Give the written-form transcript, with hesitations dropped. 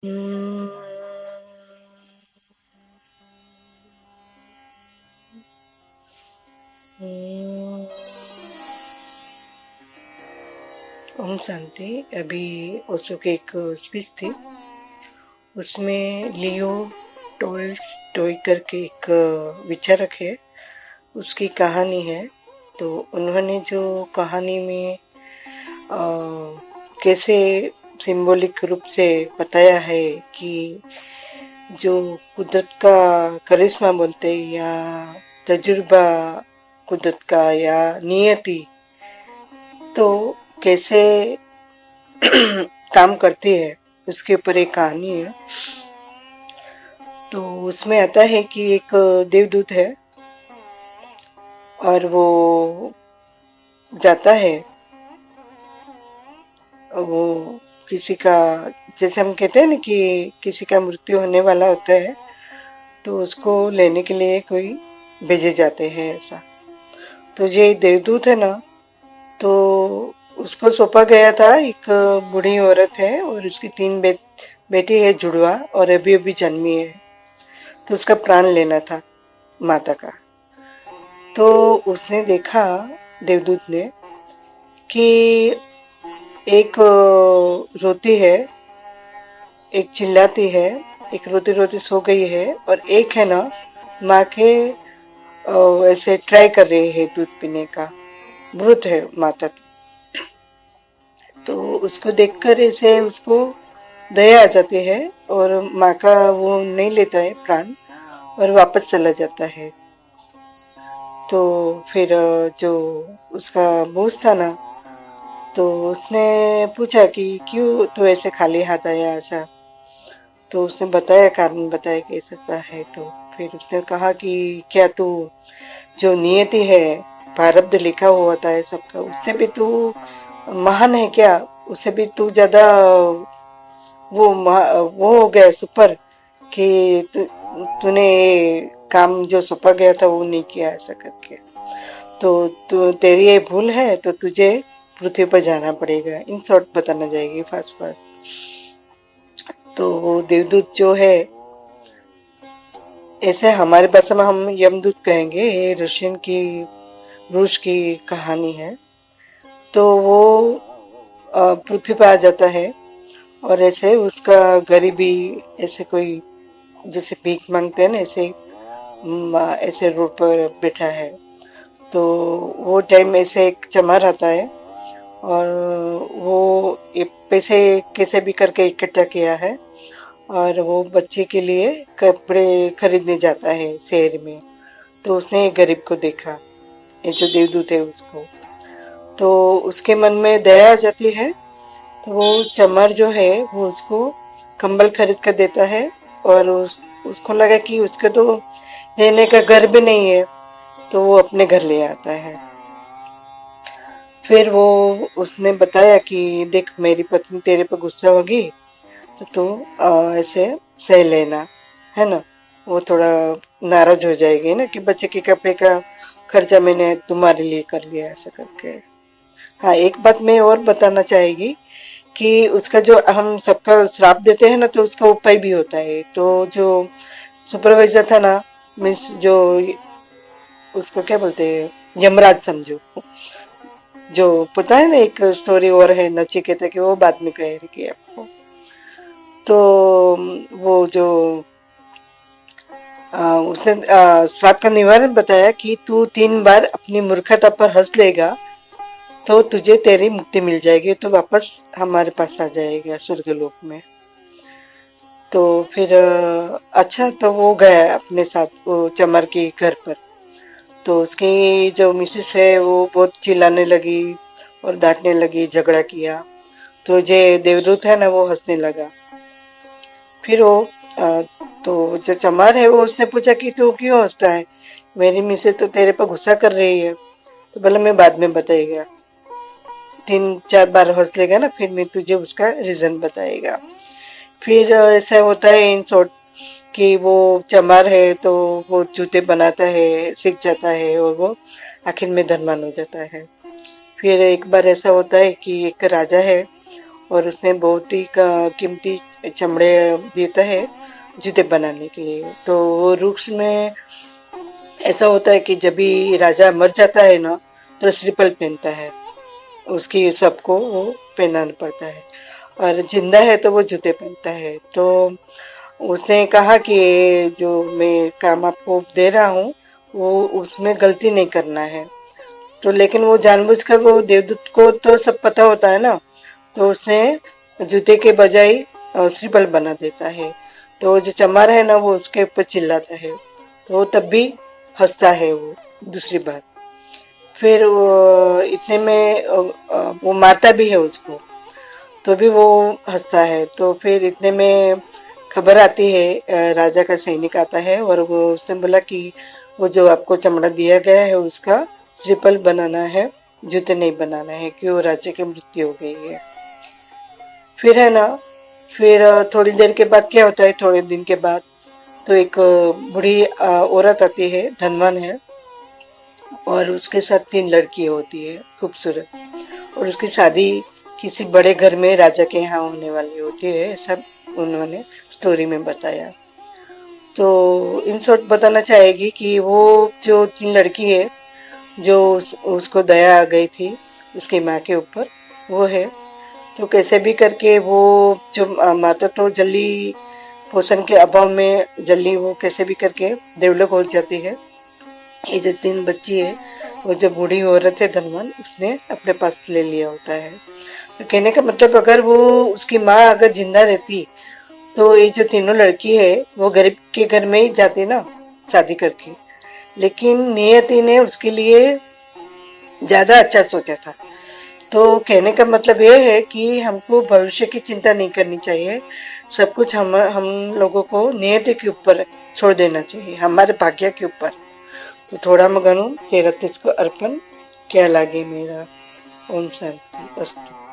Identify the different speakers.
Speaker 1: हम्म, ओम शांति। अभी ओशो की एक स्पीच थी, उसमें लियो टोल्स्टॉय करके एक विचारक है, उसकी कहानी है। तो उन्होंने जो कहानी में कैसे सिंबॉलिक रूप से बताया है कि जो कुदरत का करिश्मा बोलते हैं या तजुर्बा कुदरत का या नियति, तो कैसे काम करती है, उसके ऊपर एक कहानी है। तो उसमें आता है कि एक देवदूत है और वो जाता है, वो किसी का, जैसे हम कहते हैं ना कि किसी का मृत्यु होने वाला होता है, तो उसको लेने के लिए कोई भेजे जाते हैं ऐसा। तो ये देवदूत है ना, तो उसको सौंपा गया था, एक बूढ़ी औरत है और उसकी तीन बेटी है जुड़वा, और अभी अभी जन्मी है। तो उसका प्राण लेना था, माता का। तो उसने देखा, देवदूत ने, कि एक रोती है, एक चिल्लाती है, एक रोती रोती सो गई है, और एक है ना, माँ के ऐसे ट्राई कर रही है दूध पीने का, मृत है माता की। तो उसको देखकर ऐसे उसको दया आ जाती है, और माँ का वो नहीं लेता है प्राण, और वापस चला जाता है। तो फिर जो उसका बॉस था ना, तो उसने पूछा कि क्यों तू ऐसे खाली हाथ आया ऐसा। तो उसने बताया, कारण बताया कि ऐसा है। तो फिर उसने कहा कि क्या तू, जो नियति है, प्रारब्ध लिखा हुआ होता है सबका, उससे भी तू महान है क्या? उससे भी तू ज्यादा वो हो गया सुपर, कि तूने ये काम जो सौंपा गया था वो नहीं किया ऐसा करके। तो तू, तेरी ये भूल है, तो तुझे पृथ्वी पर जाना पड़ेगा। इन शॉर्ट बताना जाएगी फास्ट फास्ट। तो वो देवदूत जो है, ऐसे हमारे भाषा में हम यमदूत कहेंगे, ये रशियन की, रूस की कहानी है। तो वो पृथ्वी पर आ जाता है, और ऐसे उसका गरीबी, ऐसे कोई जैसे भीख मांगते हैं ना, ऐसे ऐसे रोड पर बैठा है। तो वो टाइम ऐसे एक चमार आता है, और वो ये पैसे कैसे भी करके इकट्ठा किया है, और वो बच्चे के लिए कपड़े खरीदने जाता है शहर में। तो उसने एक गरीब को देखा, ये जो देवदूत है उसको। तो उसके मन में दया आ जाती है। तो वो चमर जो है वो उसको कंबल खरीद कर देता है, और उसको लगा कि उसका तो रहने का घर भी नहीं है, तो वो अपने घर ले आता है। फिर वो, उसने बताया कि देख, मेरी पत्नी तेरे पर गुस्सा होगी, तो तू ऐसे सह लेना, है ना। वो थोड़ा नाराज हो जाएगी ना कि बच्चे के कपड़े का खर्चा मैंने तुम्हारे लिए कर लिया ऐसा करके। हाँ, एक बात मैं और बताना चाहेगी कि उसका जो हम सबका श्राप देते हैं ना, तो उसका उपाय भी होता है। तो जो सुपरवाइजर था ना, मीन्स जो उसको क्या बोलते हैं, यमराज समझो, जो पता है ना, एक स्टोरी और है नचिकेता की, वो बाद में कहेगी आपको। तो वो जो उसने श्राप का निवारण बताया कि तू 3 बार अपनी मूर्खता पर हंस लेगा, तो तुझे तेरी मुक्ति मिल जाएगी, तो वापस हमारे पास आ जाएगा स्वर्गलोक में। तो फिर अच्छा, तो वो गया अपने साथ वो चमर के घर पर। तो उसकी जो मिसेस है वो बहुत चिल्लाने लगी और डांटने लगी, झगड़ा किया। तो जो देवदूत है ना, वो हंसने लगा। फिर वो अ, तो जो चमार है वो, उसने पूछा कि तू क्यों हंसता है, मेरी मिसेस तो तेरे पर गुस्सा कर रही है। तो बोला मैं बाद में बताएगा, 3-4 बार हंस लेगा ना, फिर मैं तुझे उसका रीजन बताएगा। फिर ऐसा होता है इन शॉर्ट कि वो चमार है, तो वो जूते बनाता है, सीख जाता है, और वो आखिर में धनवान हो जाता है। फिर एक बार ऐसा होता है कि एक राजा है, और उसने बहुत ही कीमती चमड़े देता है जूते बनाने के लिए। तो वो वृक्ष में ऐसा होता है कि जब भी राजा मर जाता है ना, तो श्रीफल पहनता है, उसकी सबको वो पहनाना पड़ता है। और जिंदा है तो वो जूते पहनता है। तो उसने कहा कि ये जो मैं काम आपको दे रहा हूँ वो उसमें गलती नहीं करना है। तो लेकिन वो जानबूझकर, वो देवदूत को तो सब पता होता है ना, तो उसने जूते के बजाय श्रीफल बना देता है। तो वो जो चमार है ना, वो उसके ऊपर चिल्लाता है, तो वो तब भी हंसता है वो दूसरी बार। फिर वो इतने में वो मारता भी है उसको, तो भी वो हंसता है। तो फिर इतने में खबर आती है, राजा का सैनिक आता है और वो उसने बोला कि वो जो आपको चमड़ा दिया गया है उसका श्रीफल बनाना है, जूते नहीं बनाना है, कि वो राजा की मृत्यु हो गई है। फिर है ना, फिर थोड़ी देर के बाद क्या होता है, थोड़े दिन के बाद तो एक बूढ़ी औरत आती है, धनवान है, और उसके साथ 3 लड़की होती है खूबसूरत, और उसकी शादी किसी बड़े घर में राजा के यहाँ होने वाली होती है, सब उन्होंने स्टोरी में बताया। तो इन शॉर्ट बताना चाहेगी कि वो जो 3 लड़की है, जो उसको दया आ गई थी उसकी माँ के ऊपर, वो है। तो कैसे भी करके वो जो माता तो जल्दी पोषण के अभाव में जल्दी वो कैसे भी करके डेवलप हो जाती है। ये जो 3 बच्ची है, वो जो बूढ़ी औरत है धनवान, उसने अपने पास ले लिया होता है। तो कहने का मतलब, अगर वो उसकी माँ अगर जिंदा रहती, तो ये जो तीनों लड़की है वो गरीब के घर में ही जाती ना, शादी करके। लेकिन नियति ने उसके लिए ज्यादा अच्छा सोचा था। तो कहने का मतलब ये है कि हमको भविष्य की चिंता नहीं करनी चाहिए, सब कुछ हम लोगों को नियति के ऊपर छोड़ देना चाहिए, हमारे भाग्य के ऊपर। तो थोड़ा मगनु तेरा तुझको अर्पण, क्या लागे मेरा। ओम शांति अस्तु।